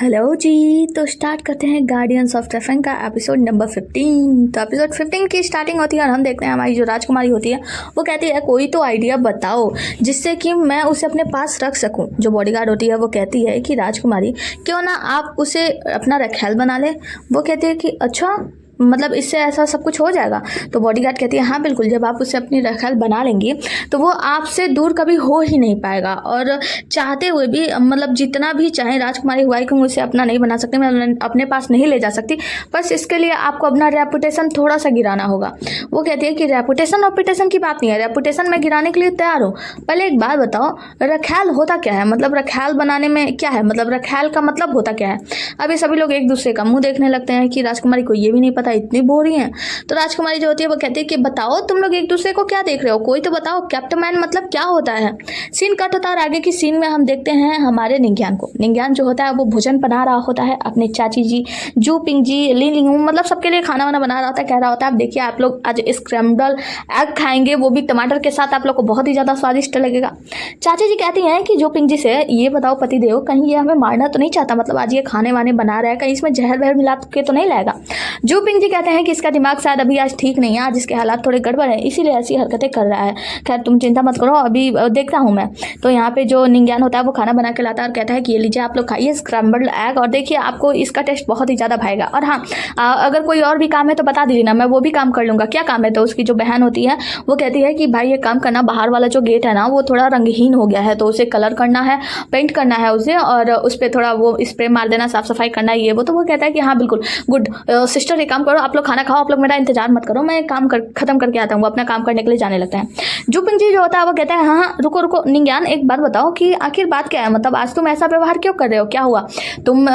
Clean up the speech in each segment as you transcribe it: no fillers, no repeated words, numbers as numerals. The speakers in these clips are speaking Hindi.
हेलो जी। तो स्टार्ट करते हैं गार्डियंस ऑफ ट्रैफिक का एपिसोड नंबर 15। तो एपिसोड 15 की स्टार्टिंग होती है और हम देखते हैं हमारी जो राजकुमारी होती है वो कहती है कोई तो आइडिया बताओ जिससे कि मैं उसे अपने पास रख सकूं। जो बॉडीगार्ड होती है वो कहती है कि राजकुमारी क्यों ना आप उसे अपना रखैल बना ले। वो कहती है कि अच्छा मतलब इससे ऐसा सब कुछ हो जाएगा। तो बॉडीगार्ड कहती है हाँ बिल्कुल, जब आप उसे अपनी रखैल बना लेंगी तो वो आपसे दूर कभी हो ही नहीं पाएगा और चाहते हुए भी मतलब जितना भी चाहे राजकुमारी हुआ कि उसे अपना नहीं बना सकती, मैं अपने पास नहीं ले जा सकती, बस इसके लिए आपको अपना रेपुटेशन थोड़ा सा गिराना होगा। वो कहती है कि रेपुटेशन की बात नहीं है, रेपुटेशन मैं गिराने के लिए तैयार हूँ। पहले एक बात बताओ, रखैल होता क्या है, मतलब रखैल बनाने में क्या है, मतलब रखैल का मतलब होता क्या है। अभी सभी लोग एक दूसरे का मुंह देखने लगते हैं कि राजकुमारी को ये भी नहीं पता, इतनी बोरी हैं। तो राजकुमारी जो होती है वो कहती है कि बताओ तुम लोग एक दूसरे को क्या देख रहे हो, कोई तो बताओ कैप्टनमैन मतलब क्या होता है। सीन कट होता है और आगे की सीन में हम देखते हैं हमारे निंग्यान को। निंग्यान जो होता है वो भोजन बना रहा होता है अपने चाची जी जू पिंग जी लिंग मतलब सबके लिए खाना वाना बना रहा होता है। कह रहा होता है आप देखिए आप लोग आज स्क्रैम्बल एग खाएंगे, वो भी टमाटर के साथ, आप लोग को बहुत ही ज़्यादा स्वादिष्ट लगेगा। चाची जी कहती हैं कि जू पिंग जी से ये बताओ पतिदेव कहीं ये हमें मारना तो नहीं चाहता, मतलब आज ये खाने वाने बना रहा है कहीं इसमें जहर वहर मिला के तो नहीं लाएगा। जू पिंग जी कहते हैं कि इसका दिमाग शायद अभी आज ठीक नहीं है, आज इसके हालात थोड़े गड़बड़ है इसीलिए ऐसी हरकतें कर रहा है। खैर तुम चिंता मत करो, अभी देखता हूँ मैं। तो यहाँ पे जो निंग्यान होता है वो खाना बना के लाता है और कहता है कि ये लीजिए आप लोग खाइए स्क्रैम्बल्ड एग और देखिए आपको इसका टेस्ट बहुत ही ज़्यादा भाएगा। और हाँ अगर कोई और भी काम है तो बता दीजिए ना, मैं वो भी काम कर लूँगा। क्या काम है। तो उसकी जो बहन होती है वो कहती है कि भाई ये काम करना, बाहर वाला जो गेट है ना वो थोड़ा रंगहीन हो गया है तो उसे कलर करना है, पेंट करना है उसे और उस पर थोड़ा वो स्प्रे मार देना, साफ सफाई करना है ये वो। तो वो कहता है कि हाँ बिल्कुल गुड सिस्टर, ये काम करो, आप लोग खाना खाओ, आप लोग मेरा इंतजार मत करो, मैं काम खत्म करके आता हूँ। अपना काम करने के लिए जाने लगता है। जुपिंग जी जो होता है वो कहता है हाँ रुको निंग्यान एक बात बताओ कि आखिर बात क्या है, मतलब आज तुम ऐसा व्यवहार क्यों कर रहे हो, क्या हुआ, तुम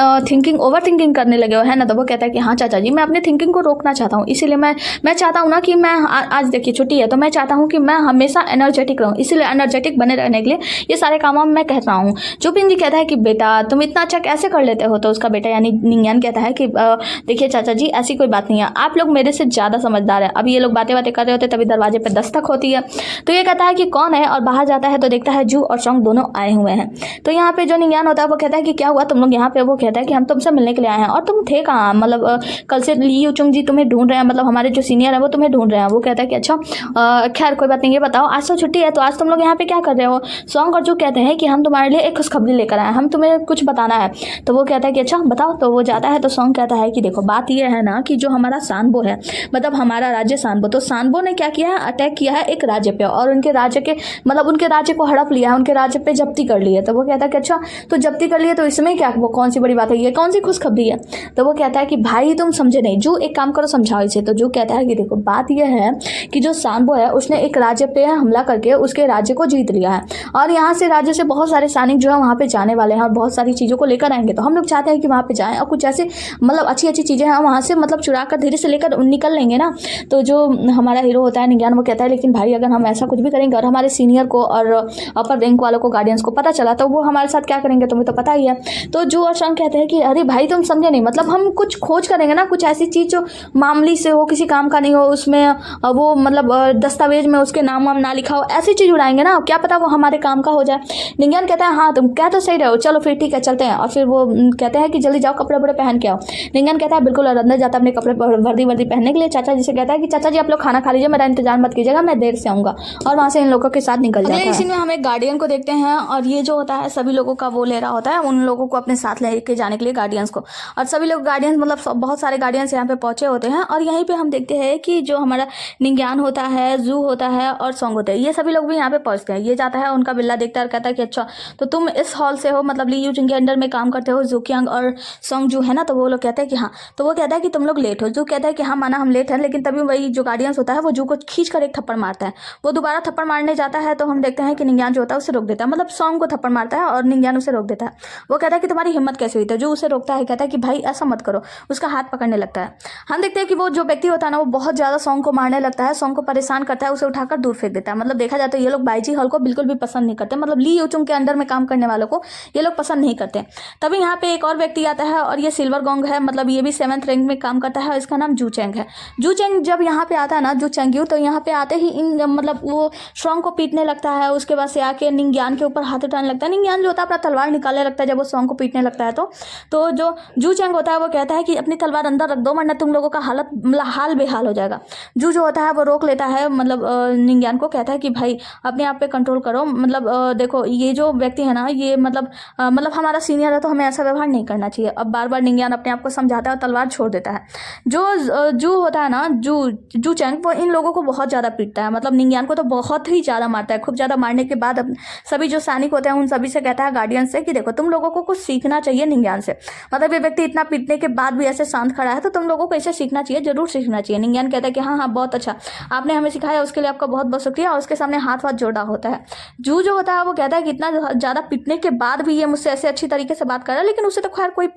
ओवर थिंकिंग करने लगे हो है ना। तो वो कहता है कि हाँ चाचा जी मैं अपनी थिंकिंग को रोकना चाहता हूँ, इसीलिए मैं चाहता हूँ ना कि मैं आज देखिए छुट्टी है तो मैं चाहता हूँ कि मैं हमेशा एनर्जेटिक रहूँ, इसीलिए एनर्जेटिक बने रहने के लिए ये सारे काम मैं कहता हूँ। जुपिंग जी कहता है कि बेटा तुम इतना अच्छा कैसे कर लेते हो। तो उसका बेटा यानी निंग्यान कहता है कि देखिए चाचा जी ऐसी कोई बात नहीं है, आप लोग मेरे से ज़्यादा समझदार है। अभी ये लोग बातें कर रहे होते तभी दरवाजे पर दस्तक होती है। तो ये कहता है कि कौन है और बाहर जाता है तो देखता है जू और सॉन्ग दोनों आए हुए हैं। तो यहाँ पे जो निंग्यान होता है वो कहता है कि क्या हुआ तुम लोग यहाँ पे। वो कहता है कि हम तुमसे मिलने के लिए आए हैं और तुम थे कहाँ, मतलब कल से ली यूचुंग जी तुम्हें ढूंढ रहे हैं, मतलब हमारे जो सीनियर है वो तुम्हें ढूंढ रहे हैं। वो कहता है कि अच्छा खैर कोई बात नहीं, ये बताओ आज तो छुट्टी है तो आज तुम लोग यहाँ पे क्या कर रहे हो। सॉन्ग और जू कहते हैं कि हम तुम्हारे लिए एक खुशखबरी लेकर आए हैं, हम तुम्हें कुछ बताना है। तो वो कहता है कि अच्छा बताओ। तो वो जाता है तो सॉन्ग कहता है कि देखो बात यह है ना कि जो हमारा सांबो है, मतलब हमारा राज्य सांबो, तो सांबो ने क्या किया है, अटैक किया है एक राज्य पे और उनके राज्य के मतलब उनके राज्य को हड़प लिया है, उनके राज्य पे जब्ती कर ली है। तो वो कहता है कि अच्छा तो जब्ती कर लिया तो इसमें क्या, वो कौन सी बड़ी बात है, ये कौन सी खुशखबरी है। तो वो कहता है कि भाई तुम समझे नहीं, जो एक काम करो समझाओ इसे। तो जो कहता है कि देखो बात यह है कि जो सांबो है उसने एक राज्य पे हमला करके उसके राज्य को जीत लिया है और यहाँ से राज्य से बहुत सारे सैनिक जो है वहाँ पे जाने वाले हैं और बहुत सारी चीज़ों को लेकर आएंगे। तो हम लोग चाहते हैं कि वहाँ पे जाएं और कुछ ऐसे मतलब अच्छी अच्छी चीज़ें हैं वहाँ से मतलब चुरा कर धीरे से लेकर निकल लेंगे ना। तो जो हमारा हीरो होता है निंग्यान वो कहता है लेकिन भाई अगर हम ऐसा कुछ भी करेंगे और हमारे सीनियर को और अपर रैंक वालों को गार्डियंस को पता चला तो वो हमारे साथ क्या करेंगे तुम्हें तो पता ही है। तो जो और शंख कहते हैं कि अरे भाई तुम समझे नहीं, मतलब हम कुछ खोज करेंगे ना, कुछ ऐसी चीज़ जो मामूली से हो, किसी काम का नहीं हो, उसमें वो मतलब दस्तावेज में उसके नाम वाम ना लिखा हो, ऐसी चीज़ उड़ाएंगे ना, क्या पता वो हमारे काम का हो जाए। निंग्यान कहता है हाँ तुम क्या तो सही रहे हो, चलो फिर ठीक है चलते हैं। और फिर वो कहते हैं कि जल्दी जाओ कपड़े वपड़े पहन के आओ। निंग्यान कहता है बिल्कुल, और अंदर जाता है अपने कपड़े वर्दी पहनने के लिए। चाचा जी से कहता है कि चाचा जी आप लोग खाना खा लीजिए, मेरा इंतजार मत कीजिएगा, मैं देर से आऊँगा। और वहाँ से इन लोगों के साथ निकल जाता है। इसी में हम एक गार्डियन को देखते हैं और ये जो होता है सभी लोगों का वो ले रहा होता है, उन लोगों को अपने साथ लेके जाने के लिए गार्डियंस को। और सभी लोग गार्डियंस मतलब बहुत सारे गार्डियंस यहाँ पे पहुंचे होते हैं और यहीं पे हम देखते हैं कि जो हमारा निंग्यान होता है, जू होता है और सॉन्ग होता है, ये सभी लोग भी यहाँ पे पहुंचते हैं। ये जाता है उनका बिल्ला देखता है और कहता है कि अच्छा तो तुम इस हॉल से हो, मतलब ली यूजिंग के अंडर में काम करते हो, जूकियांग और सॉन्ग जू है ना। तो वो लोग कहते हैं कि हाँ। तो वो कहता है कि तुम लोग लेट हो। जू कहता है कि हाँ माना हम लेट हैं, लेकिन तभी वही जो गार्डियंस होता है वो जू को खींच कर एक थप्पड़ मारता है। वो दोबारा थप्पड़ मारने जाता है तो हम देखते हैं कि निंग्यान जो होता है उसे रोक देता है, मतलब सॉन्ग को थप्पड़ मारता है और निंग्यान उसे रोक देता है। वो कहता है कि तुम्हारी हिम्मत कैसे हुई। तो जो उसे रोकता है कहता है कि भाई ऐसा मत करो, उसका हाथ पकड़ने लगता है। हम देखते हैं कि वो जो व्यक्ति होता है ना वो बहुत ज़्यादा सॉन्ग को मारने लगता है, सॉन्ग को परेशान करता है, उसे उठाकर दूर फेंक देता है। मतलब देखा जाए तो ये लोग बाईजी हॉल को बिल्कुल भी पसंद नहीं करते, मतलब ली यूचुंग के अंडर में काम करने वालों को ये लोग पसंद नहीं करते। तभी यहाँ पे एक और व्यक्ति आता है और ये सिल्वर गोंग है, मतलब ये भी 7th रैंक में काम करता है और इसका नाम जू चेंग है। जू चेंग जब यहाँ पे आता है ना, जू चेंग्यू, तो यहाँ पे आते ही इन मतलब वो सॉन्ग को पीटने लगता है। उसके बाद से आके निंग्यान के ऊपर हाथ उठाने लगता है। निंग्यान जो होता है अपना तलवार निकालने लगता है जब वो सॉन्ग को पीटने लगता है। तो जो जू चेंग होता है वो कहता है कि अपनी तलवार अंदर रख दो वरना तुम लोगों का हाल बेहाल हो जाएगा। जू जो होता है वो रोक लेता है, मतलब निंग्यान को कहता है कि भाई अपने आप पे कंट्रोल करो, मतलब देखो ये जो व्यक्ति है ना ये मतलब हमारा सीनियर है तो हमें ऐसा व्यवहार नहीं करना चाहिए। अब बार बार निंग्यान अपने आप को समझाता है और तलवार छोड़ देता है। जो जू होता है ना, जू चेंग, वो इन लोगों को बहुत ज़्यादा पीटता है, मतलब निंग्यान को तो बहुत ही ज़्यादा मारता है। खूब ज़्यादा मारने के बाद सभी जो सैनिक होते हैं उन सभी से कहता है, गार्डियन से, कि देखो तुम लोगों को कुछ सीखना चाहिए निंग्यान से। मतलब ये व्यक्ति इतना पीटने के बाद भी ऐसे शांत खड़ा है तो तुम लोगों को ऐसे सीखना चाहिए, जरूर सीखना चाहिए। निंग्यान कहता है कि हाँ हाँ बहुत अच्छा, आपने हमें सिखाया उसके लिए आपका बहुत बहुत शुक्रिया, और उसके सामने हाथ जोड़ा होता है। जू जो होता है वो कहता है कि इतना ज़्यादा पीटने के बाद भी ये मुझसे ऐसे अच्छी तरीके से बात कर रहा है, लेकिन उसे तो खैर कोई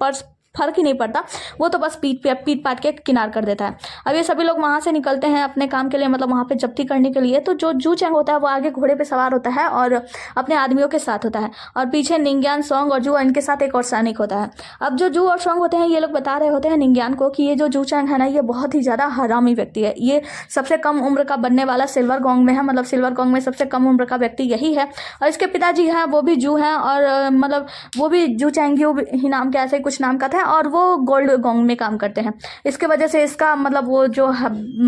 फर्क ही नहीं पड़ता, वो तो बस पीट पाट के किनार कर देता है। अब ये सभी लोग वहाँ से निकलते हैं अपने काम के लिए, मतलब वहाँ पे जब्ती करने के लिए। तो जो जू चेंग होता है वो आगे घोड़े पे सवार होता है और अपने आदमियों के साथ होता है, और पीछे निंग्यान, सॉन्ग और जू, इनके साथ एक और सैनिक होता है। अब जो जू और सॉन्ग होते हैं ये लोग बता रहे होते हैं निंग्यान को कि ये जो जू चेंग है ना ये बहुत ही ज़्यादा हरामी व्यक्ति है, ये सबसे कम उम्र का बनने वाला सिल्वर गोंग में है, मतलब सिल्वर गोंग में सबसे कम उम्र का व्यक्ति यही है। और इसके पिताजी हैं वो भी जू हैं, और मतलब वो भी जू चेंग्यू ही नाम के ऐसे कुछ नाम का था, और वो गोल्ड गोंग में काम करते हैं। इसके वजह से इसका मतलब वो जो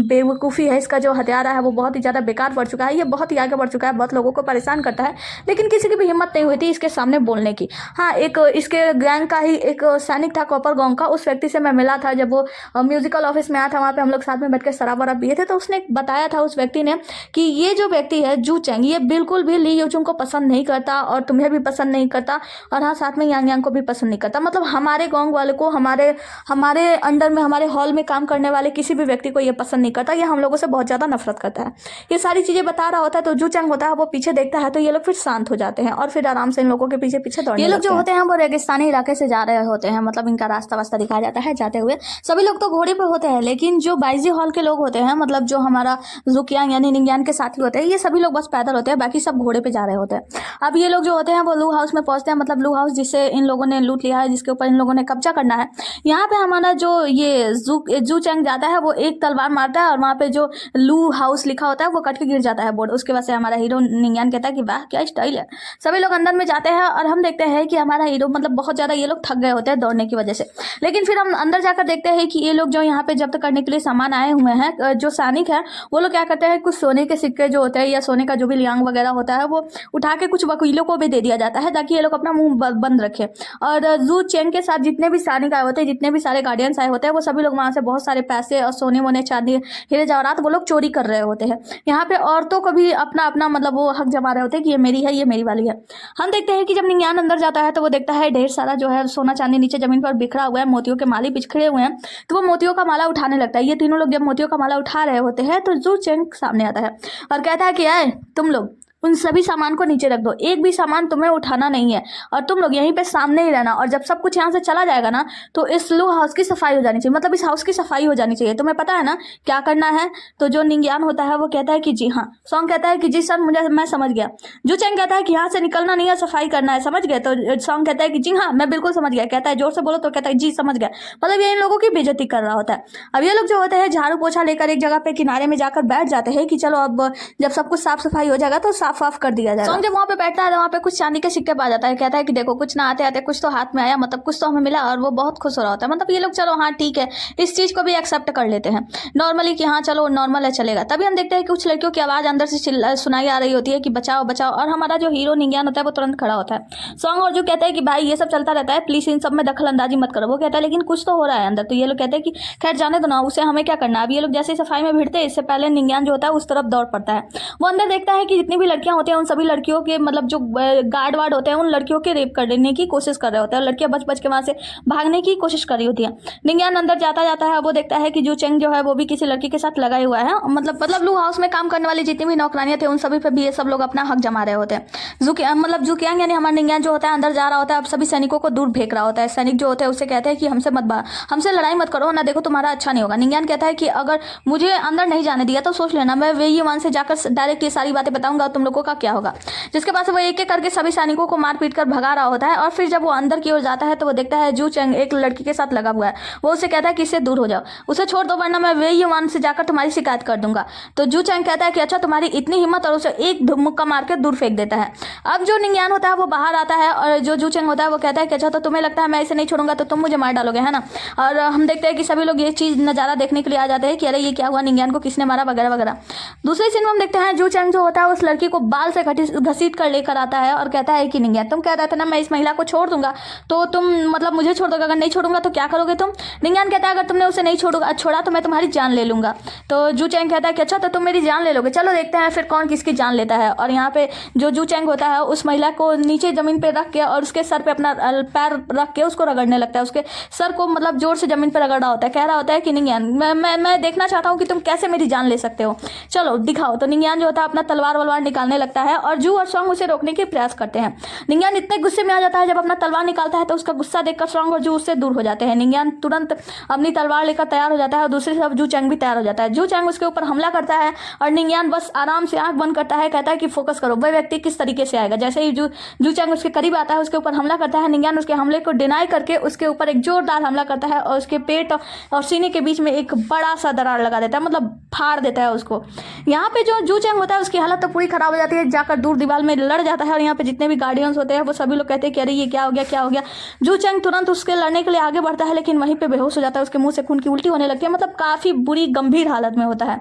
बेवकूफ़ी है, इसका जो हथियारा है वो बहुत ही ज़्यादा बेकार पड़ चुका है, ये बहुत ही आगे बढ़ चुका है, बहुत लोगों को परेशान करता है, लेकिन किसी की भी हिम्मत नहीं हुई थी इसके सामने बोलने की। हाँ, एक इसके गैंग का ही एक सैनिक था कॉपर गोंग का, उस व्यक्ति से मैं मिला था जब वो म्यूजिकल ऑफिस में आया था, वहाँ पे हम लोग साथ में बैठ के शराब वराब पिए थे। तो उसने बताया था उस व्यक्ति ने कि ये जो व्यक्ति है जू चेंग, ये बिल्कुल भी ली यूचुंग को पसंद नहीं करता, और तुम्हें भी पसंद नहीं करता, और हाँ साथ में यांग यांग को भी पसंद नहीं करता। मतलब हमारे गोंग वाले को, हमारे अंडर में, हमारे हॉल में काम करने वाले किसी भी व्यक्ति को ये पसंद नहीं करता, ये हम लोगों से बहुत ज़्यादा नफरत करता है। ये सारी चीज़ें बता रहा होता है तो जू चेंग होता है वो पीछे देखता है, तो ये लोग फिर शांत हो जाते हैं और फिर आराम से इन लोगों के पीछे पीछे दौड़ने लगते हैं। ये लोग जो होते हैं वो रेगिस्तानी इलाके से जा रहे होते हैं, मतलब इनका रास्ता वास्ता दिखाया जाता है जाते हुए। सभी लोग तो घोड़े पर होते हैं, लेकिन जो बाइजी हॉल के लोग होते हैं, मतलब जो हमारा जुकियांग यानी निंग्यान के साथी होते हैं, ये सभी लोग बस पैदल होते हैं, बाकी सब घोड़े पे जा रहे होते हैं। अब ये लोग जो होते हैं वो लू हाउस में पहुंचते हैं, मतलब लू हाउस जिसे इन लोगों ने लूट लिया है, जिसके ऊपर इन लोगों ने कब्जा करना है। यहाँ पे हमारा जो ये जू चेंग जाता है वो एक तलवार मारता है, और वहाँ पे जो लू हाउस लिखा होता है वो कट के गिर जाता है बोर्ड। उसके बाद से हमारा हीरो निंग्यान कहता है कि वाह क्या स्टाइल है। सभी लोग अंदर में जाते हैं और हम देखते हैं कि हमारा हीरो मतलब बहुत ज़्यादा ये लोग थक गए होते हैं दौड़ने की वजह से। लेकिन फिर हम अंदर जाकर देखते हैं कि ये लोग जो यहाँ पे जब्त करने के लिए सामान आए हुए हैं, जो सैनिक है वो लोग क्या करते हैं, कुछ सोने के सिक्के जो होते हैं या सोने का जो भी लियांग वगैरह होता है वो उठा के कुछ वकीलों को भी दे दिया जाता है, ताकि ये लोग अपना मुंह बंद रखें। और जू चेंग के साथ जितने भी सैनिक आए होते हैं, जितने भी सारे गार्डियंस आए होते हैं, वो सभी लोग वहाँ से बहुत सारे पैसे और सोने वोने, चांदी, हीरे जवाहरात वो लोग चोरी कर रहे होते हैं। यहाँ पे औरतों को भी अपना अपना मतलब वो हक जमा रहे होते हैं कि ये मेरी है, ये मेरी वाली है। हम देखते हैं कि जब निंग्यान अंदर जाता है तो वो देखता है ढेर सारा जो है सोना चांदी नीचे जमीन पर बिखरा हुआ है, मोतियों के माले बिखरे हुए हैं, तो वो मोतियों का माला उठाने लगता है। ये तीनों लोग जब मोतियों का माला उठा रहे होते हैं तो जू चेंग सामने आता है और कहता है कि आए तुम लोग उन सभी सामान को नीचे रख दो, एक भी सामान तुम्हें उठाना नहीं है, और तुम लोग यहीं पे सामने ही रहना, और जब सब कुछ यहाँ से चला जाएगा ना तो इस लू हाउस की सफाई हो जानी चाहिए, मतलब इस हाउस की सफाई हो जानी चाहिए। तुम्हें पता है ना क्या करना है? तो जो निंग्यान होता है वो कहता है कि जी हाँ। सॉन्ग कहता है कि जी सर मैं समझ गया। जू चेंग कहता है कि यहाँ से निकलना नहीं है, सफाई करना है, समझ गए? तो सॉन्ग कहता है कि जी हाँ मैं बिल्कुल समझ गया। कहता है जोर से बोलो, तो कहता है जी समझ गया। मतलब ये इन लोगों की बेइज्जती कर रहा होता है। अब ये लोग जो होते हैं झाड़ू पोछा लेकर एक जगह पे किनारे में जाकर बैठ जाते हैं कि चलो अब जब सब कुछ साफ सफाई हो जाएगा तो साफ वाफ कर दिया जाएगा। सॉन्ग जब वहाँ पे बैठता है तो वहाँ पे कुछ चांदी के सिक्के पा जाता है। कहता है कि देखो कुछ ना आते आते कुछ तो हाथ में आया, मतलब कुछ तो हमें मिला, और वो बहुत खुश हो रहा होता है। मतलब ये लोग चलो हाँ ठीक है, इस चीज़ को भी एक्सेप्ट कर लेते हैं नॉर्मली कि हाँ चलो नॉर्मल है चलेगा। तभी हम देखते हैं कि कुछ लड़कियों की आवाज़ अंदर से सुनाई आ रही होती है कि बचाओ बचाओ, और हमारा जो हीरो निंग्यान होता है वो तुरंत खड़ा होता है। सॉन्ग और जो कहता है कि भाई ये सब चलता रहता है, प्लीज़ इन सब में दखल अंदाजी मत करो। वो कहता है लेकिन कुछ तो हो रहा है अंदर। तो ये लोग कहते हैं कि खैर जाने दो ना, उसे हमें क्या करना। अब ये लोग जैसे सफाई में भिड़ते हैं इससे पहले निंग्यान जो होता है उस तरफ दौड़ पड़ता है। वो अंदर देखता है कि जितनी भी लड़कियां होती हैं उन सभी लड़कियों के मतलब जो गार्ड वार्ड होते हैं उन लड़कियों के रेप करने की कोशिश कर रहे होते हैं, लड़कियां बच बच के वहां से भागने की कोशिश कर रही होती है। निंग्यान अंदर जाता है, वो देखता है कि जू चेंग जो है वो भी किसी लड़की के साथ लगाए हुआ है। मतलब लू हाउस में काम करने वाली जितनी भी नौकरानियां थे उन सभी पे भी ये सब लोग अपना हक जमा रहे होते हैं। मतलब जुकियांग यानी हमारा निंग्यान जो होता है अंदर जा रहा होता है, अब सभी सैनिकों को दूर फेंक रहा होता है। सैनिक जो होते हैं उससे कहते हैं कि हमसे लड़ाई मत करो ना, देखो तुम्हारा अच्छा नहीं होगा। निंग्यान कहता है कि अगर मुझे अंदर नहीं जाने दिया तो सोच लेना, मैं वही वहां से जाकर डायरेक्ट ये सारी बातें बताऊंगा, तुम लोग लोगों का क्या होगा। जिसके बाद वो एक एक करके सभी सैनिकों को मार पीट कर भगा रहा होता है और फिर जब वो अंदर की ओर जाता है तो वो देखता है जू चेंग एक लड़की के साथ लगा हुआ है। वो उसे कहता है कि इससे दूर हो जाओ, उसे छोड़ दो वरना मैं वेई युआन से जाकर तुम्हारी शिकायत कर दूंगा। तो जू चेंग कहता है कि अच्छा तुम्हारी इतनी हिम्मत, और उसे एक मुक्का मार के दूर फेंक देता है। अब जो निंगयान होता है वो बाहर आता है और जो जू चेंग होता है वो कहता है कि अच्छा तो तुम्हें लगता है मैं इसे नहीं छोड़ूंगा तो तुम मुझे मार डालोगे, है ना। और हम देखते हैं कि सभी लोग ये चीज नजारा देखने के लिए आ जाते हैं कि अरे ये क्या हुआ, निंगयान को किसने मारा वगैरह वगैरह। दूसरे सीन में हम देखते हैं जू चेंग जो होता है उस लड़की को बाल से घसीट कर लेकर आता है और कहता है कि निंगयान तुम कह रहे थे ना मैं इस महिला को छोड़ दूंगा, तो तुम मतलब मुझे छोड़ दोगे, अगर नहीं छोड़ूंगा तो क्या करोगे तुम। निंगयान कहता है अगर तुमने उसे नहीं छोड़ा तो मैं तुम्हारी जान ले लूंगा। तो जू चेंग कहता है कि अच्छा तो तुम मेरी जान ले लोगे, चलो देखते हैं फिर कौन किसकी जान लेता है। और यहाँ पे जो जू चेंग होता है उस महिला को नीचे जमीन पे रख के और उसके सर पे अपना पैर रख के उसको रगड़ने लगता है, उसके सर को मतलब जोर से जमीन पे रगड़ रहा होता है, कह रहा होता है कि निंगयान मैं देखना चाहता हूँ कि तुम कैसे मेरी जान ले सकते हो, चलो दिखाओ। तो निंगयान जो होता है अपना तलवार वलवार निकालने लगता है और जू और सॉन्ग उसे रोकने के प्रयास करते हैं। निंगयान इतने गुस्से में आ जाता है जब अपना तलवार निकालता है तो उसका गुस्सा देखकर सॉन्ग और जू उससे दूर हो जाते हैं। निंगयान तुरंत अपनी तलवार लेकर तैयार हो जाता है और दूसरी तरफ जू चैंग भी तैयार हो जाता है। जू चैंग उसके ऊपर हमला करता है और निंगयान बस आराम से आंख बंद करता है, कहता है कि फोकस करो वह व्यक्ति किस तरीके से आएगा। जैसे ही जू चैंग उसके करीब आता है उसके ऊपर हमला करता है, निंगयान उसके हमले को डिनाई करके उसके ऊपर एक जोरदार हमला करता है और उसके पेट और सीने के बीच में एक बड़ा सा दरार लगा देता है, मतलब फाड़ देता है उसको। यहाँ पे जो जू चैंग होता है उसकी हालत तो पूरी खराब हो जाती है, जाकर दूर दीवार में लड़ जाता है और यहाँ पे जितने भी गार्डियंस होते हैं वो सभी लोग कहते हैं कि अरे ये क्या हो गया क्या हो गया। जू चैंग तुरंत उसके लड़ने के लिए आगे बढ़ता है लेकिन वहीं पे बेहोश हो जाता है, उसके मुंह से खून की उल्टी होने लगती है, मतलब काफी बुरी गंभीर हालत में होता है।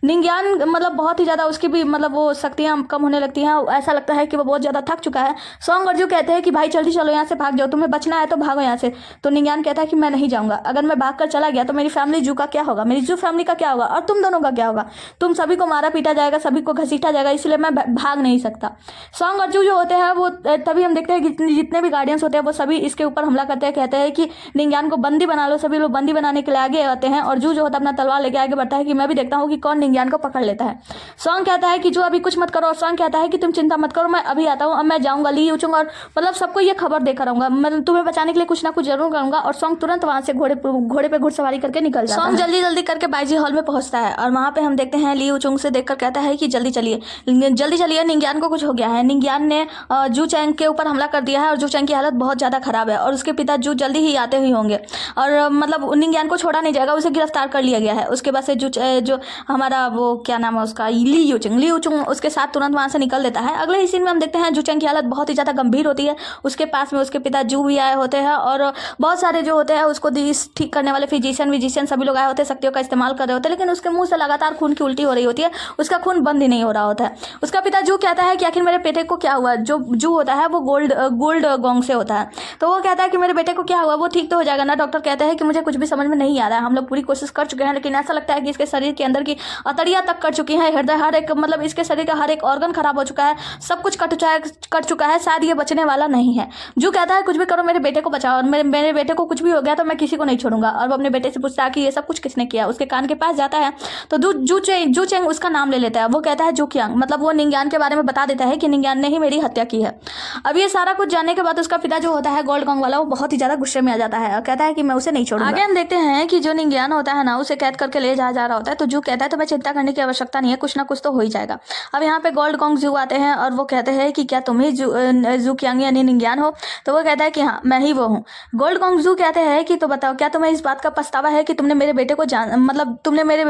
निंगयान मतलब बहुत ही ज्यादा उसकी भी मतलब वो शक्तियां कम होने लगती हैं, ऐसा लगता है कि वो बहुत ज्यादा थक चुका है। सॉन्ग और जू कहते हैं कि भाई जल्दी चलो यहाँ से भाग जाओ, तुम्हें बचना है तो भागो यहाँ से। तो निंगयान कहता है कि मैं नहीं जाऊंगा, अगर मैं भाग कर चला गया तो मेरी फैमिली जू का क्या होगा, मेरी जू फैमिली का क्या होगा और तुम दोनों का क्या होगा, तुम सभी को मारा पीटा जाएगा, सभी को घसीटा जाएगा, इसलिए मैं भाग नहीं सकता। सॉन्ग और जू जो होते हैं वो तभी हम देखते हैं कि जितने भी गार्डियंस होते हैं वो सभी इसके ऊपर हमला करते हैं, कहते हैं कि निंगयान को बंदी बना लो। सभी लोग बंदी बनाने के लिए आगे आते हैं और जू जो होता है अपना तलवार लेके आगे बढ़ता है कि मैं भी देखता हूँ कि कौन निंगयान को पकड़ लेता है। सॉन्ग कहता है कि जो अभी कुछ मत करो, और सॉन्ग कहता है कि तुम चिंता मत करो, मैं अभी आता हूँ, अब मैं जाऊंगा ली यूचूंगा और मतलब सबको ये खबर देकर आऊंगा, मैं तुम्हें बचाने के लिए कुछ ना कुछ जरूर करूंगा। और सॉन्ग तुरंत वहां से घोड़े पे घुड़सवारी करके निकल जाता है। सॉन्ग जल्दी जल्दी करके बाईजी हॉल में पहुंचता है और वहां पे हम देखते हैं ली यूचूंग से देखकर कहता है कि जल्दी चलिए निंगयान को कुछ हो गया है। निंगयान ने जू चैंग के ऊपर हमला कर दिया है और जू चैंग की हालत बहुत ज्यादा खराब है और उसके पिता जू जल्दी ही आते ही होंगे और मतलब निंगयान को छोड़ा नहीं जाएगा, उसे गिरफ्तार कर लिया गया है। उसके बाद से जो हमारा वो क्या नाम है उसका ली यूचुंग उसके साथ तुरंत वहां से निकल देता है। अगले ही सीन में हम देखते हैं जू चैंग की हालत बहुत ही ज्यादा गंभीर होती है, उसके पास में उसके पिता जू भी आए होते हैं और बहुत सारे जो होते हैं उसको ठीक करने वाले फिजिशियन सभी लोग आए होते हैं, शक्तियों का इस्तेमाल कर रहे होते हैं, लेकिन उसके मुंह से लगातार खून की उल्टी हो रही होती है, उसका खून बंद ही नहीं हो रहा होता है। उसका पिता जू कहता है कि आखिर मेरे बेटे को क्या हुआ। जो जू होता है वो गोल्ड गोंग से होता है, तो वो कहता है कि मेरे बेटे को क्या हुआ, वो ठीक तो हो जाएगा ना। डॉक्टर कहते हैं कि मुझे कुछ भी समझ में नहीं आ रहा है, हम लोग पूरी कोशिश कर चुके हैं लेकिन ऐसा लगता है कि इसके शरीर के अंदर की अतड़ियां तक कट चुकी हैं, हृदय हर एक मतलब इसके शरीर का हर एक ऑर्गन खराब हो चुका है, सब कुछ कट चुका है, शायद ये बचने वाला नहीं है। जू कहता है कुछ भी करो मेरे बेटे को बचाओ, और मेरे बेटे को कुछ भी हो गया तो मैं किसी को नहीं छोड़ूंगा। और वो अपने बेटे से पूछता है कि ये सब कुछ किसने किया। उसके कान के पास जाता है तो जू चेंग उसका नाम ले लेता है, वो कहता है जू कियांग, मतलब वो निंगयान के बारे में बता देता है कि निंगयान ने ही मेरी हत्या की है। अब ये सारा कुछ जानने के बाद उसका पिता जो होता है गोल्ड गोंग वाला वो बहुत ही ज्यादा गुस्से में आ जाता है और कहता है कि मैं उसे नहीं छोड़ूंगा। आगे हम देखते हैं कि जो निंगयान होता है ना उसे कैद करके ले जा रहा होता है, तो जू कहता है तो मैं चिंता करने की आवश्यकता नहीं है, कुछ ना कुछ तो हो ही जाएगा। अब यहाँ पे गोल्ड गोंग जू आते हैं और वो कहते हैं कि क्या तुम ही जू कियांग यानी निंगयान हो। तो वो कहता है कि हाँ मैं ही वो हूँ। गोल्ड गोंग जू कहते हैं कि तो बताओ क्या तुम्हें इस बात का पछतावा है कि तुमने मेरे बेटे को मतलब तुमने मेरे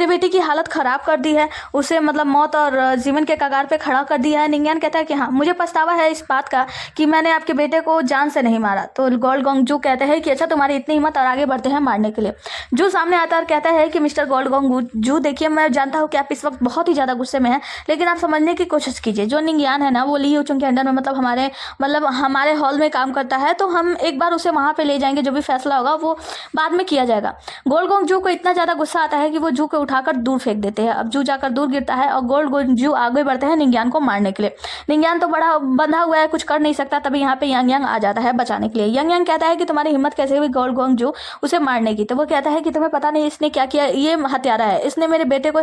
बेटे की हालत खराब कर दी है, उसे मतलब मौत और जीवन के कगार पे खड़ा कर दिया है। निंगयान कहता है कि हाँ मुझे पछतावा है इस बात का कि मैंने आपके बेटे को जान से नहीं मारा। तो गोल्ड गोंग जू कहते हैं कि अच्छा तुम्हारी इतनी हिम्मत, और आगे बढ़ते हैं मारने के लिए। जू सामने आता है और कहता है कि मिस्टर गोल्ड गोंग जू देखिए मैं जानता हूँ कि आप इस वक्त बहुत ही ज्यादा गुस्से में हैं, लेकिन आप समझने की कोशिश कीजिए। जो निंगयान है ना वो ली यूचुंग के अंडर में मतलब हमारे हॉल में काम करता है, तो हम एक बार उसे वहां पे ले जाएंगे, जो भी फैसला होगा वो बाद में किया जाएगा। गोल्ड गोंग जू को इतना ज्यादा गुस्सा आता है कि वो जू को उठाकर दूर फेंक देते हैं। अब जू जाकर दूर गिरता है और गोल्ड गोंग जू आगे बढ़ते हैं निंगयान को मारने के लिए। निंगयान तो बड़ा बंधा हुआ है, कुछ कर नहीं सकता, तभी यहाँ पे यांग आ जाता है बचाने के लिए। यांग कहता है कि तुम्हारी हिम्मत कैसे हुई गोल्ड गोंग जू उसे मारने की। तो वो कहता है कि तुम्हें पता नहीं इसने क्या किया, ये हत्यारा है, इसने मेरे बेटे को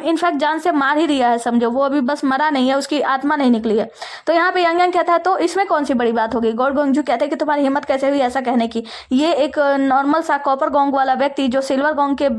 इनफैक्ट जान से मार ही दिया है, समझो वो अभी बस मरा नहीं है, उसकी आत्मा नहीं निकली है। तो यहाँ पे यांग कहता है तो इसमें कौन सी बड़ी बात होगी। गोल्ड गोंग जू कहते हैं कि तुम्हारी हिम्मत कैसे हुई ऐसा कहने की, ये एक नॉर्मल सा कॉपर गोंग वाला व्यक्ति जो सिल्वर गोंग के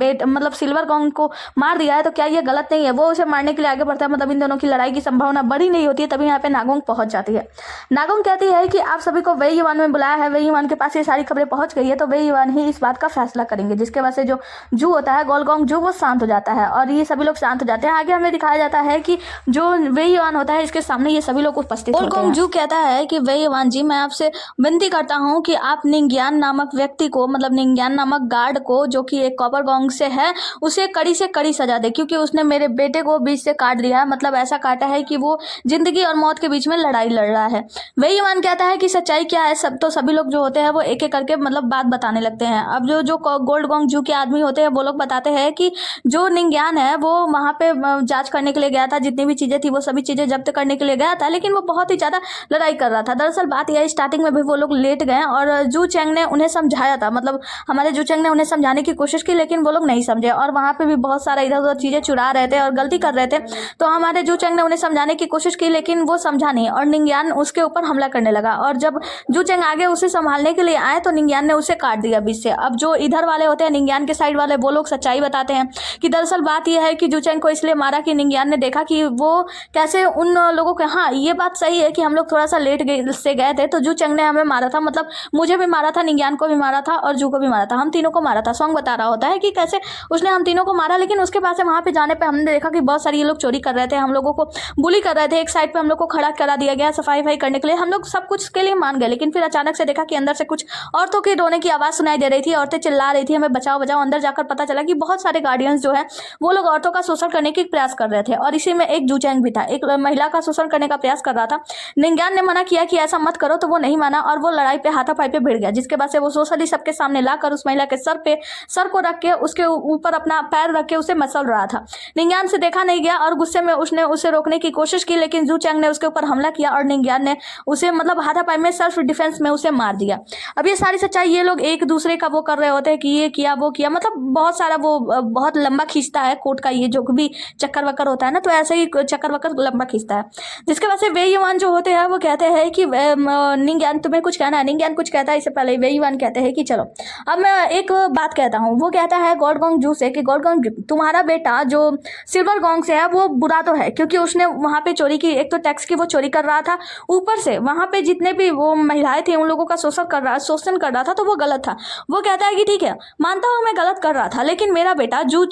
सिल्वर गोंग को मार दिया है, तो क्या ये गलत नहीं है। वो उसे मारने के लिए आगे बढ़ता है, मतलब इन दोनों की लड़ाई की संभावना बड़ी नहीं होती है, तभी यहाँ पे नागोंग पहुंच जाती है। नागोंग कहती है कि आप सभी को वेई युआन में बुलाया है, वेई युआन के पास ये सारी खबरें पहुंच गई है, तो वेई युआन ही इस बात का फैसला करेंगे, जिसके वजह से जो जू होता है, गोलगोंग जू, वो शांत हो जाता है और ये सभी लोग शांत हो जाते हैं। आगे हमें दिखाया जाता है कि जो वेई युआन होता है, इसके सामने ये सभी लोग उपस्थित होते हैं। गोलगोंग जू कहता है कि वेई युआन जी, मैं आपसे विनती करता हूँ कि आप निंग्यान नामक व्यक्ति को, मतलब निंग्यान नामक गार्ड को, जो कि एक कॉपर गोंग से है, उसे कड़ी से कड़ी सजा दे, क्योंकि उसने मेरे बेटे को बीच से काट दिया है। मतलब ऐसा काटा है कि वो जिंदगी और मौत के बीच में लड़ाई लड़ रहा है। वेई युआन कहता है कि सच्चाई क्या है। सब तो सभी लोग जो होते हैं वो एक एक करके मतलब बात बताने लगते हैं। अब जो जो गोल्ड गोंग जू के आदमी होते हैं वो लोग बताते हैं कि जो निंग्यान है वो वहां पे जांच करने के लिए गया था, जितनी भी चीजें थी वो सभी चीजें जब्त करने के लिए गया था, लेकिन वो बहुत ही ज्यादा लड़ाई कर रहा था। दरअसल बात यह, स्टार्टिंग में भी वो लोग लेट गए और जू चेंग ने उन्हें समझाया था, मतलब हमारे जू चेंग ने उन्हें समझाने की कोशिश की, लेकिन वो लोग नहीं समझे और वहां पे भी बहुत सारा इधर उधर चीजें चुरा रहे थे और गलती कर रहे थे। तो हमारे जू चेंग ने उन्हें समझाने की कोशिश की, लेकिन वो समझा नहीं और निंग्यान उसके ऊपर हमला करने लगा। और जब जू चेंग आगे उसे संभालने के लिए आए तो निंग्यान ने उसे काट दिया बीच से। अब जो इधर वाले होते हैं, निंग्यान के साइड वाले, वो लोग सच्चाई बताते हैं कि दरअसल बात यह है कि जू चेंग को इसलिए मारा कि निंग्यान ने देखा कि वो कैसे उन लोगों के, हाँ ये बात सही है कि हम लोग थोड़ा सा लेट से गए थे, तो जू चेंग ने हमें मारा था, मतलब मुझे भी मारा था, निंग्यान को भी मारा था और जू को भी मारा था, हम तीनों को मारा था। सॉन्ग बता रहा होता है कि कैसे उसने हम तीनों को मारा, लेकिन उसके बाद से वहां पे जाने पे हमने देखा कि बहुत सारे ये लोग चोरी कर रहे थे, हम लोगों को बुली कर रहे थे। एक साइड पे हम लोग को खड़ा करा दिया गया सफाई करने के लिए, हम लोग सब कुछ के लिए मान गए, लेकिन फिर अचानक से देखा कि अंदर से कुछ औरतों के रोने की आवाज सुनाई दे रही थी, औरतें चिल्ला रही थी हमें बचाओ बचाओ। अंदर जाकर पता चला कि बहुत सारे गार्डियंस जो है वो लोग औरतों का शोषण करने की प्रयास कर रहे थे और इसी में एक जू चेंग भी था, एक महिला का शोषण करने का प्रयास कर रहा था। निंग्यान ने मना किया कि ऐसा मत करो, तो वो नहीं माना और वो लड़ाई पे हाथापाई पे भिड़ गया, जिसके बाद से वो सोशली सबके सामने लाकर उस महिला के सर को रख के उसके ऊपर अपना पैर रख के उसे मसल रहा था। निंग्यान से देखा नहीं गया और गुस्से में उसने उसे रोकने की कोशिश की, लेकिन जू चेंग ने उसके ऊपर हमला किया और निंग्यान ने उसे मतलब हाथापाई में सेल्फ डिफेंस में उसे मार दिया। अब ये सारी सच्चाई ये लोग एक दूसरे का वो कर रहे होते हैं कि ये किया वो किया, मतलब बहुत सारा वो बहुत लंबा खींचता है कोर्ट का ये जो भी चक्कर वक्कर होता है ना, तो ऐसे ही चक्कर वक्कर लंबा खींचता है। जिसके वजह से वेई युआन जो होते हैं वो कहते हैं कि निंग्यान तुम्हें कुछ कहना है। निंग्यान कुछ कहता है, इससे पहले वेई युआन कहते हैं कि चलो अब मैं एक बात कहता हूँ। वो कहता है गोल्डगोंग जू से कि गोल्डगोंग तुम्हारा बेटा जो सिल्वर गोंग से है वो बुरा तो है, क्योंकि उसने वहां पे चोरी की, एक तो टैक्स की वो चोरी कर रहा था, ऊपर से वहां पे जितने भी वो महिलाएं थी उन लोगों का शोषण कर रहा था, तो वो गलत था। वो कहता है कि ठीक है मानता हूं मैं गलत कर रहा था, लेकिन मेरा बेटा जू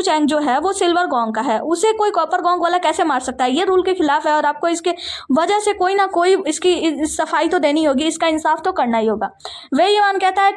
चैंग जो है वो सिल्वर गोंग का है, उसे कोई कॉपर गोंग वाला कैसे मार सकता है? ये रूल के खिलाफ है और आपको इसके वजह से कोई ना कोई इसकी सफाई तो देनी होगी, इसका इंसाफ तो करना ही होगा। वेई युआन कहता है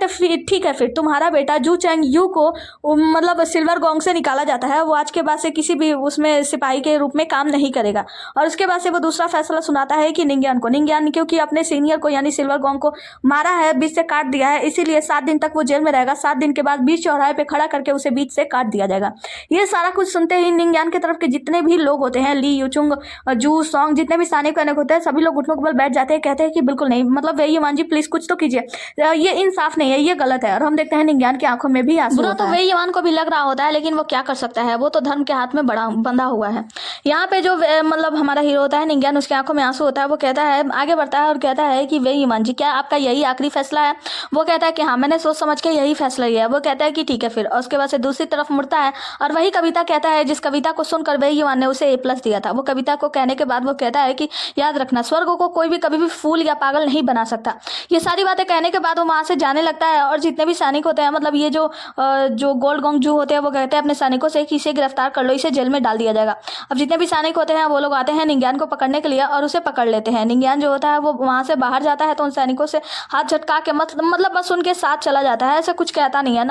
ठीक है, फिर तुम्हारा बेटा जू चैंग यू को मतलब सिल्वर गोंग से निकाला जाता है, वो आज के बाद से किसी भी उसमें सिपाही के रूप में काम नहीं करेगा। और उसके बाद से वो दूसरा फैसला सुनाता है कि निंग्यान क्योंकि अपने सीनियर को यानी सिल्वर गोंग को मारा है, बीच से काट दिया है, इसीलिए 7 दिन तक वो जेल में रहेगा। 7 दिन के बाद बीच चौराहे पे खड़ा करके उसे बीच से काट दिया जाएगा। ये सारा कुछ सुनते ही निंग्यान की तरफ के जितने भी लोग होते हैं, ली यूचुंग, जू, सॉन्ग, जितने भी सैनिक होते हैं, सभी लोग घुटनों के बल बैठ जाते हैं, कहते हैं कि बिल्कुल नहीं, मतलब वेई युआन जी प्लीज कुछ तो कीजिए, ये इंसाफ नहीं है, ये गलत है। और हम देखते हैं निंग्यान की आंखों में भी आंसू होता है। बुरा तो वेई युआन को भी लग रहा होता है, लेकिन वो क्या कर सकता है, वो तो धर्म के हाथ में बंधा हुआ है। यहाँ पे जो मतलब हमारा हीरो होता है निंग्यान, उसकी आंखों में आंसू होता है। वो कहता है, आगे बढ़ता है और कहता है कि वेई युआन जी क्या आपका यही आखिरी फैसला है? वो कहता है कि हाँ, मैंने सोच समझ के यही फैसला लिया है। वो कहता है कि ठीक है फिर, और उसके बाद से दूसरी तरफ मुड़ता है और वही कविता कहता है जिस कविता को सुनकर वेई युआन ने उसे A+ दिया था। वो कविता को कहने के बाद वो कहता है कि याद रखना, स्वर्ग को कोई भी कभी भी फूल या पागल नहीं बना सकता। ये सारी बातें कहने के बाद वो वहां से जाने लगता है और जितने भी सैनिक होते हैं, मतलब ये जो गोल्डगोंग जू होते हैं, वो कहते हैं अपने सैनिकों से कि इसे गिरफ्तार कर लो, इसे जेल में डाल दिया जाएगा। अब जितने भी सैनिक होते हैं वो लोग आते हैं निंग्यान को पकड़ने के लिए और उसे पकड़ लेते हैं। निंग्यान जो होता है वो वहां से बाहर जाता है तो उन सैनिकों से हाथ झटका के मतलब बस उनके साथ चला जाता है, ऐसे कुछ कहता नहीं है,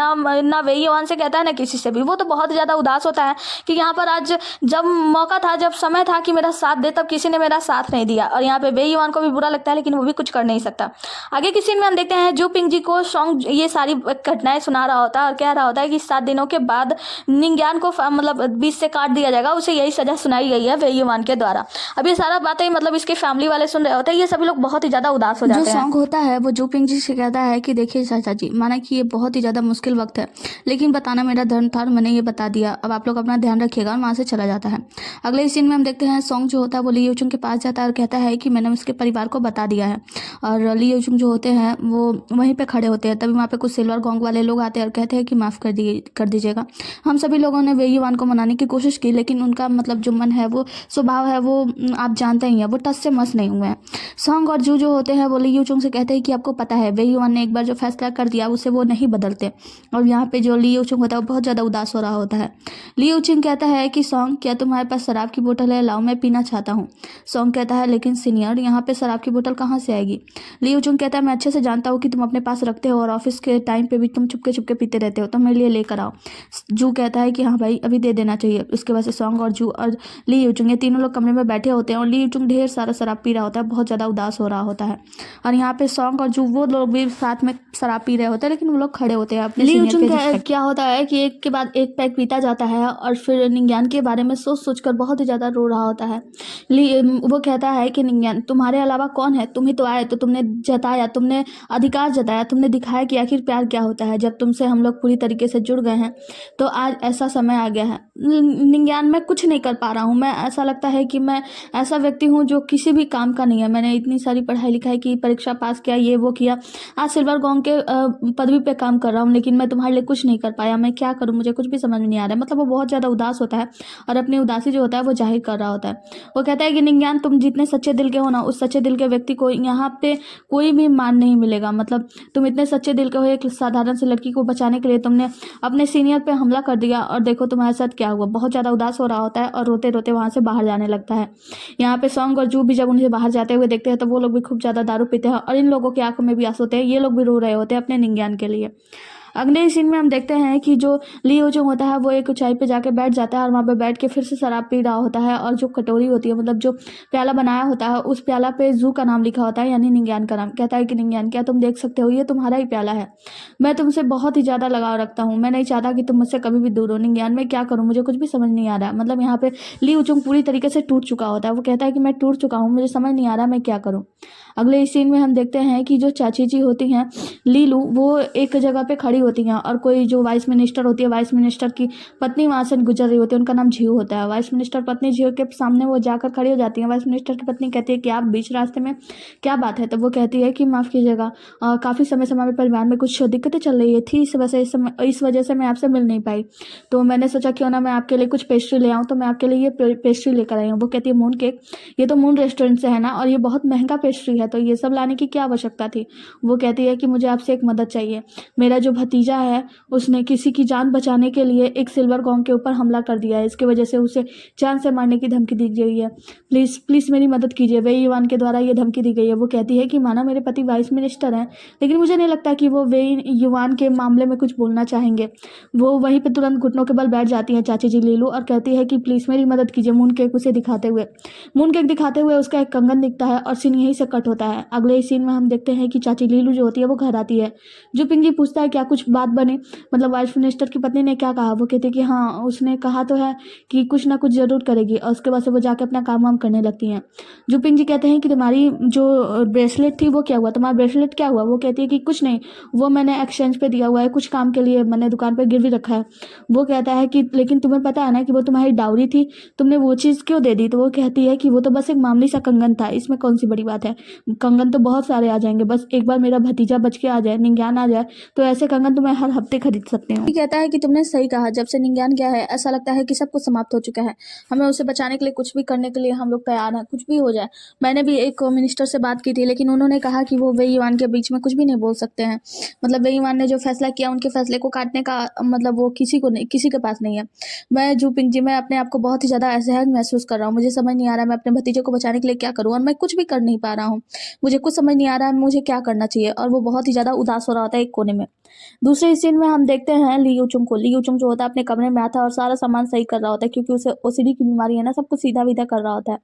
ना वेई युआन से कहता है ना किसी से भी। वो तो बहुत ज्यादा उदास होता है कि यहाँ पर आज जब मौका था, जब समय था कि मेरा साथ दे, तब किसी ने मेरा साथ नहीं दिया। और यहाँ पे वेई युआन को भी बुरा लगता है, लेकिन वो भी कुछ कर नहीं सकता। आगे की सीन में हम देखते हैं जू पिंग जी को सॉन्ग ये सारी घटनाएं सुना रहा होता है और कह रहा होता है कि 7 दिनों के बाद निंग्यान को मतलब बीच से काट दिया जाएगा, उसे यही सजा सुनाई गई है वेई युआन के द्वारा। अब ये सारा बातें मतलब इसके फैमिली वाले सुन रहे होते हैं, ये सभी लोग बहुत ही ज्यादा उदास हो जाते हैं। जो सॉन्ग होता है वो जू पिंग जी से कहता है कि देखिए चाचा जी, माना कि ये बहुत ही ज्यादा मुश्किल वक्त है, लेकिन बताना मेरा धर्म था और मैंने ये बता दिया, अब आप लोग अपना ध्यान रखिएगा। और वहां से चला जाता है। अगले सीन में हम देखते हैं सॉन्ग जो होता है वो ली यूचुंग के पास जाता है और कहता है कि मैंने उसके परिवार को बता दिया है। और ली यूचुंग जो होते हैं वो वहीं पे खड़े होते हैं, तभी वहाँ पे कुछ सिल्वर गोंग वाले लोग आते हैं और कहते हैं कि माफ़ कर दीजिएगा। हम सभी लोगों ने वेई युआन को मनाने की कोशिश की, लेकिन उनका मतलब जो मन है वो स्वभाव है वो आप जानते ही हैं, वो टस से मस नहीं हुए हैं। सॉन्ग और जू जो होते हैं वो ली यूचुंग से कहते हैं कि आपको पता है वे युआन ने एक बार जो फैसला कर दिया उसे वो नहीं बदलते। और यहाँ पे जो ली यूचुंग होता है वो बहुत ज़्यादा उदास हो रहा होता है। ली यूचिंग कहता है कि सॉन्ग क्या तुम्हारे पास शराब की बोतल है, लाओ मैं पीना चाहता हूँ। सॉन्ग कहता है लेकिन सीनियर यहाँ पे शराब की बोतल कहाँ से आएगी। ली यूचिंग कहता है मैं अच्छे से जानता हूँ कि तुम अपने पास रखते हो और ऑफिस के टाइम पे भी तुम चुपके चुपके पीते रहते हो, तो मेरे लिए लेकर आओ। जू कहता है कि हाँ भाई अभी दे देना चाहिए। उसके बाद से सॉन्ग और जू और ली यूचिंग ये तीनों लोग कमरे में बैठे होते हैं और ली यूचिंग ढेर सारा शराब पी रहा होता है, बहुत ज़्यादा उदास हो रहा होता है। और यहाँ पे सॉन्ग और जू वो लोग भी साथ में शराब पी रहे होते हैं, लेकिन वो लोग खड़े होते हैं अपने सीनियर के रिस्पेक्ट। क्या होता है कि एक के बाद एक पैक पीता जाता है और फिर निंग्यान के बारे में सोच सोच कर बहुत ही ज़्यादा रो रहा होता है। वो कहता है कि निंग्यान तुम्हारे अलावा कौन है, तुम ही तो आए, तो तुमने जताया, तुमने अधिकार जताया, तुमने दिखाया कि आखिर प्यार क्या होता है। जब तुमसे हम लोग पूरी तरीके से जुड़ गए हैं तो आज ऐसा समय आ गया है। निंग्यान मैं कुछ नहीं कर पा रहा हूँ, मैं ऐसा लगता है कि मैं ऐसा व्यक्ति हूँ जो किसी भी काम का नहीं है। मैंने इतनी सारी पढ़ाई लिखाई की, परीक्षा पास किया, ये वो किया, आज सिल्वर गॉन्ग के पदवी पे काम कर रहा हूँ, लेकिन मैं तुम्हारे लिए कुछ नहीं कर पाया। मैं क्या करूँ, मुझे कुछ भी समझ में नहीं आ रहा है। मतलब वो बहुत ज़्यादा उदास होता है और अपनी उदासी जो होता है वो जाहिर कर रहा होता है। वो कहता है कि निंग्यान तुम जितने सच्चे दिल के हो ना, उस सच्चे दिल के व्यक्ति को यहाँ पे कोई भी मान नहीं मिलेगा। मतलब तुम इतने सच्चे दिल के हो, एक साधारण सी लड़की को बचाने के लिए तुमने अपने सीनियर पे हमला कर दिया और देखो तुम्हारे साथ क्या हुआ। बहुत ज़्यादा उदास हो रहा होता है और रोते रोते वहाँ से बाहर जाने लगता है। यहाँ पे सॉन्ग और जू भी जब उन्हें बाहर जाते हुए देखते हैं तो वो लोग भी खूब ज़्यादा दारू पीते हैं और इन लोगों की आंखों में भी आंसू होते हैं। ये लोग भी रो रहे होते हैं अपने निंग्यान के लिए। अगले सीन में हम देखते हैं कि जो ली यूचुंग होता है वो एक ऊंचाई पे जाके बैठ जाता है और वहाँ पे बैठ के फिर से शराब पी रहा होता है। और जो कटोरी होती है, मतलब जो प्याला बनाया होता है, उस प्याला पे जू का नाम लिखा होता है, यानी निंग्यान का नाम। कहता है कि निंग्यान क्या तुम देख सकते हो, ये तुम्हारा ही प्याला है। मैं तुमसे बहुत ही ज़्यादा लगाव रखता हूँ, मैं नहीं चाहता कि तुम मुझसे कभी भी दूर हो। निंग्यान मैं क्या करूँ, मुझे कुछ भी समझ नहीं आ रहा है। मतलब यहाँ पे ली यूचुंग पूरी तरीके से टूट चुका होता है। वो कहता है कि मैं टूट चुका हूँ, मुझे समझ नहीं आ रहा मैं क्या करूँ। अगले सीन में हम देखते हैं कि जो चाची जी होती हैं लीलू, वो एक जगह पे खड़ी होती हैं और कोई जो वाइस मिनिस्टर होती है, वाइस मिनिस्टर की पत्नी वहाँ से गुजर रही होती है, उनका नाम झीऊ होता है। वाइस मिनिस्टर पत्नी झीऊ के सामने वो जाकर खड़ी हो जाती है। वाइस मिनिस्टर की पत्नी कहती है कि आप बीच रास्ते में, क्या बात है। तो वो कहती है कि माफ़ कीजिएगा, काफ़ी समय से हमारे परिवार में कुछ दिक्कतें चल रही थी, इस वजह से मैं आपसे मिल नहीं पाई। तो मैंने सोचा क्यों ना मैं आपके लिए कुछ पेस्ट्री ले आऊँ, तो मैं आपके लिए ये पेस्ट्री लेकर आई हूँ। वो कहती है मून केक, ये तो मून रेस्टोरेंट से है ना, और ये बहुत महंगा पेस्ट्री है, तो ये सब लाने की क्या आवश्यकता थी। वो कहती है कि मुझे आपसे एक मदद चाहिए। मेरा जो भतीजा है उसने किसी की जान बचाने के लिए एक सिल्वर गॉन्ग के ऊपर हमला कर दिया है, इसकी वजह से उसे जान से मारने की धमकी दी गई है। प्लीज़ प्लीज़ मेरी मदद कीजिए, वे युवान के द्वारा ये धमकी दी गई है। वो कहती है कि माना मेरे पति वाइस मिनिस्टर हैं, लेकिन मुझे नहीं लगता कि वो वे युवान के मामले में कुछ बोलना चाहेंगे। वो वहीं पर तुरंत घुटनों के बल बैठ जाती है चाची जी लीलू और कहती है कि प्लीज़ मेरी मदद कीजिए। मून केक उसे दिखाते हुए, मून केक दिखाते हुए उसका एक कंगन दिखता है और सीन यहीं से कट होता है। अगले सीन में हम देखते हैं कि चाची लीलू जो होती है वो घर आती है। जो पिंकी पूछता है क्या कुछ बात बनी, मतलब वाइस मिनिस्टर की पत्नी ने क्या कहा। वो कहती है कि हाँ उसने कहा तो है कि कुछ ना कुछ जरूर करेगी, और उसके बाद से वो जाकर अपना काम वाम करने लगती हैं। जो पिंकी कहते हैं कि तुम्हारी जो ब्रेसलेट थी वो क्या हुआ, तुम्हारा ब्रेसलेट क्या हुआ। वो कहती है कि कुछ नहीं, वो मैंने एक्सचेंज पे दिया हुआ है, कुछ काम के लिए मैंने दुकान पर गिरवी रखा है। वो कहता है कि लेकिन तुम्हें पता है ना कि वो तुम्हारी डाउरी थी, तुमने वो चीज़ क्यों दे दी। तो वो कहती है कि वो तो बस एक मामूली सा कंगन था, इसमें कौन सी बड़ी बात है, कंगन तो बहुत सारे आ जाएंगे, बस एक बार मेरा भतीजा बच के आ जाए, निंग्यान आ जाए, तो ऐसे कंगन तो मैं हर हफ्ते खरीद सकती हूँ। कहता है कि तुमने सही कहा, जब से निंग्यान गया है ऐसा लगता है कि सब कुछ समाप्त हो चुका है। हमें उसे बचाने के लिए कुछ भी करने के लिए हम लोग तैयार हैं, कुछ भी हो जाए। मैंने भी एक मिनिस्टर से बात की थी, लेकिन उन्होंने कहा कि वो वे युवान के बीच में कुछ भी नहीं बोल सकते हैं। मतलब वे युवान ने जो फैसला किया, उनके फैसले को काटने का मतलब वो किसी के पास नहीं है। मैं जू पिंग जी, मैं अपने आप को बहुत ही ज़्यादा असहज महसूस कर रहा हूँ। मुझे समझ नहीं आ रहा है मैं अपने भतीजे को बचाने के लिए क्या करूँ, और मैं कुछ भी कर नहीं पा रहा हूँ। मुझे कुछ समझ नहीं आ रहा है मुझे क्या करना चाहिए। और वो बहुत ही ज़्यादा उदास हो रहा होता है एक कोने में। दूसरे सीन में हम देखते हैं ली यूचुंग को। ली यूचुंग जो होता है अपने कमरे में आता है और सारा सामान सही कर रहा होता है, क्योंकि उसे ओसीडी की बीमारी है ना, सब कुछ सीधा विधा कर रहा होता है।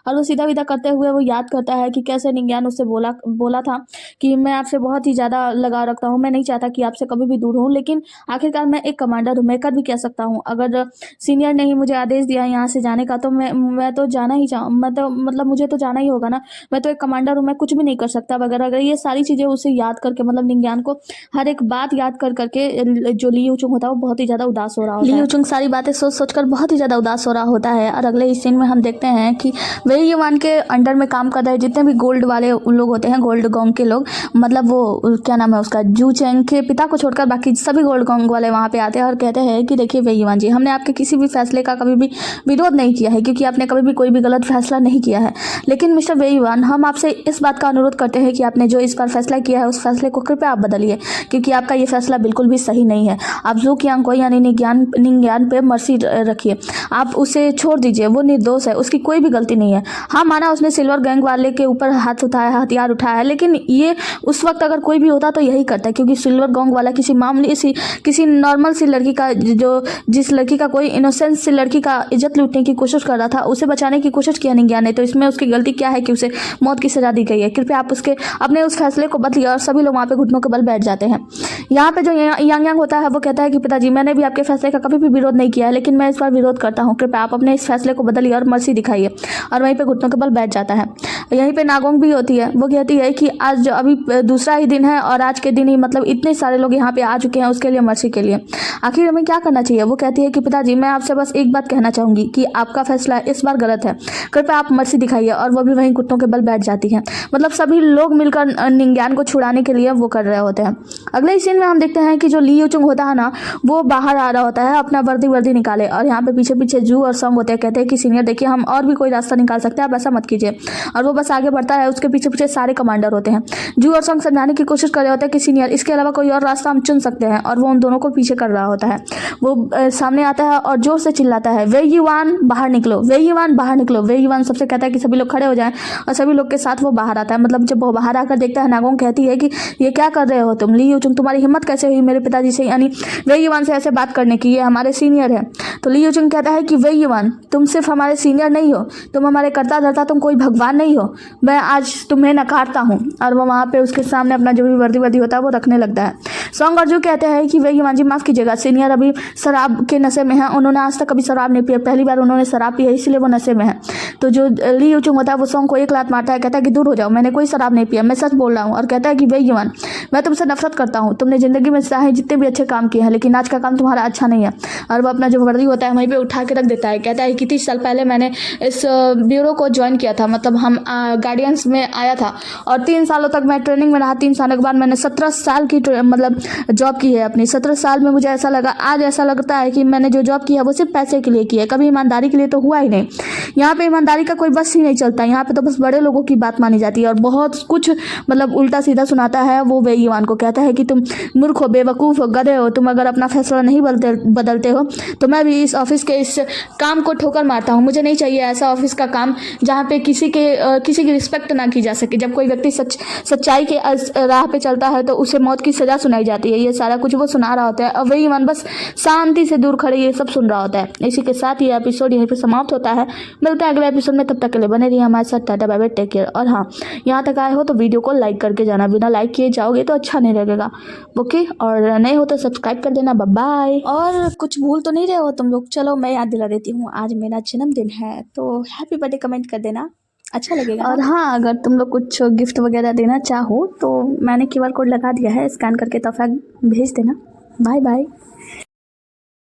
और वो सीधा विधा करते हुए वो याद करता है कि कैसे निंग्यान उससे बोला था कि मैं आपसे बहुत ही ज़्यादा लगाव रखता हूँ, मैं नहीं चाहता कि आपसे कभी भी दूर हूँ, लेकिन आखिरकार मैं एक कमांडर हूँ, मैं कर भी कह सकता हूँ। अगर सीनियर ने ही मुझे आदेश दिया यहाँ से जाने का, तो मैं तो जाना ही मैं तो मतलब मुझे तो जाना ही होगा ना। मैं तो एक कमांडर हूँ, मैं कुछ भी नहीं कर सकता वगैरह। अगर ये सारी चीज़ें उसे याद करके, मतलब निंग्यान को हर एक बात याद याद कर करके जो ली यूचुंग होता है वो बहुत ही ज़्यादा उदास हो रहा होता है। ली यूचुंग सारी बातें सोच सोच कर बहुत ही ज़्यादा उदास हो रहा होता है। और अगले इस सीन में हम देखते हैं कि वही युवान के अंडर में काम कर रहे जितने भी गोल्ड वाले लोग होते हैं, गोल्ड गोंग के लोग, मतलब वो क्या नाम है उसका, जू चेंग के पिता को छोड़कर बाकी सभी गोल्ड गोंग वाले वहाँ पे आते हैं और कहते हैं कि देखिए वही युवान जी, हमने आपके किसी भी फैसले का कभी भी विरोध नहीं किया है, क्योंकि आपने कभी भी कोई भी गलत फैसला नहीं किया है। लेकिन मिस्टर वही युवान, हम आपसे इस बात का अनुरोध करते हैं कि आपने जो इस बार फैसला किया है उस फैसले को कृपया आप बदलिए, क्योंकि आपका ये फैसला बिल्कुल भी सही नहीं है। आप जू कियांग को यानी निंग्यान पे मर्सी रखिए, आप उसे छोड़ दीजिए, वो निर्दोष है, उसकी कोई भी गलती नहीं है। हाँ माना उसने सिल्वर गैंग वाले के ऊपर हाथ उठाया, हथियार उठाया है, लेकिन ये उस वक्त अगर कोई भी होता तो यही करता है, क्योंकि सिल्वर गैंग वाला किसी मामूली सी, किसी नॉर्मल सी लड़की का, जो जिस लड़की का कोई इनोसेंस सी लड़की का इज्जत लूटने की कोशिश कर रहा था, उसे बचाने की कोशिश किया निंग्यान ने, तो इसमें उसकी गलती क्या है कि उसे मौत की सजा दी गई है। कृपया आप उसके अपने उस फैसले को बदलिए। और सभी लोग वहाँ पे घुटनों के बल बैठ जाते हैं। यहाँ पे जो यांग यांग होता है वो कहता है कि पिताजी, मैंने भी आपके फैसले का कभी भी विरोध नहीं किया है, लेकिन मैं इस बार विरोध करता हूँ, कृपया आप अपने इस फैसले को बदलिए और मर्सी दिखाइए। और वहीं पे घुटनों के बल बैठ जाता है। यहीं पे नागोंग भी होती है, वो कहती है कि आज जो अभी दूसरा ही दिन है और आज के दिन ही मतलब इतने सारे लोग यहाँ पे आ चुके हैं उसके लिए, मर्सी के लिए आखिर हमें क्या करना चाहिए। वो कहती है कि पिताजी, मैं आपसे बस एक बात कहना चाहूँगी कि आपका फैसला इस बार गलत है, कृपया आप मर्सी दिखाइए। और वो भी वहीं घुटनों के बल बैठ जाती है। मतलब सभी लोग मिलकर निंग्यान को छुड़ाने के लिए वो कर रहे होते हैं। अगले सीन में हम देखते हैं कि जो ली यूचुंग होता है ना, वो बाहर आ रहा होता है अपना वर्दी निकाले, और यहाँ पे पीछे पीछे जू और सॉन्ग होते हैं। कहते हैं कि सीनियर देखिए, हम और भी कोई रास्ता निकाल सकते हैं, आप ऐसा मत कीजिए। और वो बस आगे बढ़ता है, उसके पीछे पीछे सारे कमांडर होते हैं। जू और सॉन्ग समझाने की कोशिश कर रहे होते हैं कि सीनियर, इसके अलावा कोई और रास्ता हम चुन सकते हैं, और वो उन दोनों को पीछे कर रहा होता है। वो सामने आता है और जोर से चिल्लाता है, वे युवान बाहर निकलो, वे युवान बाहर निकलो। वे युवान सबसे कहता है कि सभी लोग खड़े हो जाएं, और सभी लोग के साथ वो बाहर आता है। मतलब जब वो बाहर आकर देखता है, नागोंग कहती है कि ये क्या कर रहे हो तुम, ली यूचुंग, तुम्हारी हिम्मत कैसे हुई मेरे पिताजी से यानी वे युवान से ऐसे बात करने की, ये हमारे सीनियर है। तो ली यूचुंग कहता है कि वे युवान, तुम सिर्फ हमारे सीनियर नहीं हो, तुम हमारे कर्ता धर्ता, तुम कोई भगवान नहीं हो, मैं आज तुम्हें नकारता हूँ। और वो वहाँ पे उसके सामने अपना जो भी वर्दी होता है वो रखने लगता है। सॉन्ग और जू कहते हैं कि वे युवान जी, माफ कीजिएगा, सीनियर अभी शराब के नशे में है, उन्होंने आज तक कभी शराब नहीं पिया, पहली बार उन्होंने शराब पिया, इसलिए वो नशे में है। तो जो ली यूचुंग होता है वो सॉन्ग को एक लात मारता है, कहता है कि दूर हो जाओ, मैंने कोई शराब नहीं पिया, मैं सच बोल रहा हूँ। और कहता है कि वे युवान, मैं तुमसे नफरत करता हूँ, तुमने जिंदगी में चाहे जितने भी अच्छे काम किए हैं, लेकिन आज का काम तुम्हारा अच्छा नहीं है। और वो अपना जो वर्दी होता है वहीं पे उठा के रख देता है। कहता है कि 30 साल पहले मैंने इस ब्यूरो को ज्वाइन किया था, मतलब हम गार्डियंस में आया था, और 3 सालों तक मैं ट्रेनिंग में रहा। 3 सालों के बाद मैंने 17 साल की मतलब जॉब की है अपनी। 17 साल में मुझे ऐसा लगा, आज ऐसा लगता है कि मैंने जो जॉब की है वो सिर्फ पैसे के लिए की है, कभी ईमानदारी के लिए तो हुआ ही नहीं। यहाँ पे ईमानदारी का कोई बस ही नहीं चलता, यहाँ पे तो बस बड़े लोगों की बात मानी जाती है। और बहुत कुछ मतलब उल्टा सीधा सुनाता है वो वे युवान को। कहता है कि तुम मूर्ख हो, बेवकूफ़ हो, गधे हो, तुम अगर अपना फैसला नहीं बदलते हो तो मैं भी इस ऑफिस के इस काम को ठोकर मारता हूँ। मुझे नहीं चाहिए ऐसा ऑफिस का काम जहाँ पे किसी की रिस्पेक्ट ना की जा सके। जब कोई व्यक्ति सच्चाई के राह पे चलता है तो उसे मौत की सजा सुनाई जाती है। ये सारा कुछ वो सुना रहा होता है और वही मन बस शांति से दूर खड़े ये सब सुन रहा होता है। इसी के साथ ये एपिसोड यहीं पे समाप्त होता है। मिलते हैं अगले एपिसोड में, तब तक के लिए बने रहिए हमारे साथ। टाटा बाय बाय, टेक केयर। और हाँ, यहाँ तक आए हो तो वीडियो को लाइक करके जाना, बिना लाइक किए जाओगे तो अच्छा नहीं लगेगा। ओके, और नए हो तो सब्सक्राइब कर देना। बाय। और कुछ भूल तो नहीं रहे हो तुम लोग? चलो मैं याद दिला देती हूँ, आज मेरा जन्मदिन है तो हैप्पी बर्थडे कमेंट कर देना, अच्छा लगेगा। और हाँ, अगर तुम लोग कुछ गिफ्ट वगैरह देना चाहो तो मैंने QR कोड लगा दिया है, स्कैन करके तोहफा भेज देना। Bye bye.